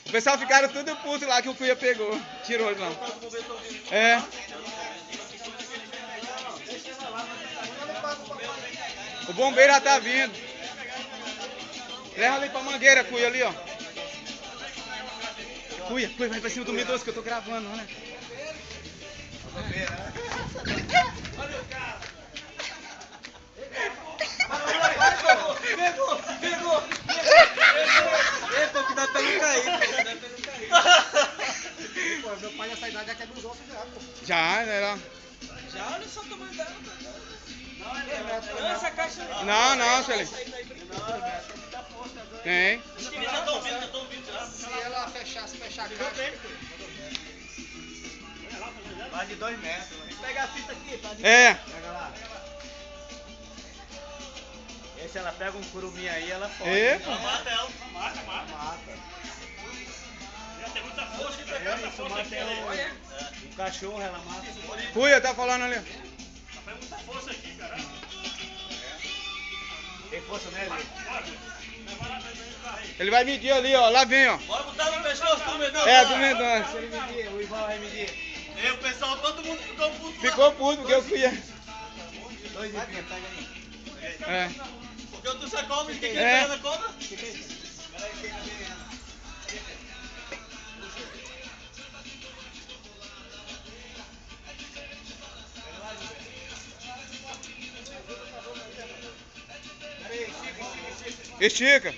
O pessoal ficaram tudo puto lá que o Cuia pegou. Tirou ele lá. É. O bombeiro já tá vindo. Leva ali pra mangueira, Cuia, ali, ó. Cuia, vai pra cima do Midoso que eu tô gravando, né? Olha o cara. Pegou. Epa, cuidado pra não cair. Pô, meu pai nessa idade já quebra os ossos já, pô. Já, né? Já, olha só o tamanho dela. Não, essa caixa... Não, Sueli. Tem. Já tô ouvindo já. Se ela fechar a caixa... Mais de 2 metros. Pega a fita aqui, tá? É. Pega lá. E se ela pega um curumim aí, ela foge. Epa. Ela mata ela. Mata. Já tem muita força, o cachorro, ela mata. Cuia, tá falando ali. Tem muita força aqui, cara. Tem força nele? Ele vai medir ali, ó. Lá vem, ó. Bora botar no pescoço do Mendonça. É, do Mendonça. Se ele medir, o Ivan vai medir. E o pessoal, todo mundo ficou puto. Ficou puto porque eu Cuia. 2 e 20, pega aí. É. Porque tu só come, quem É. quer cobra? Estica.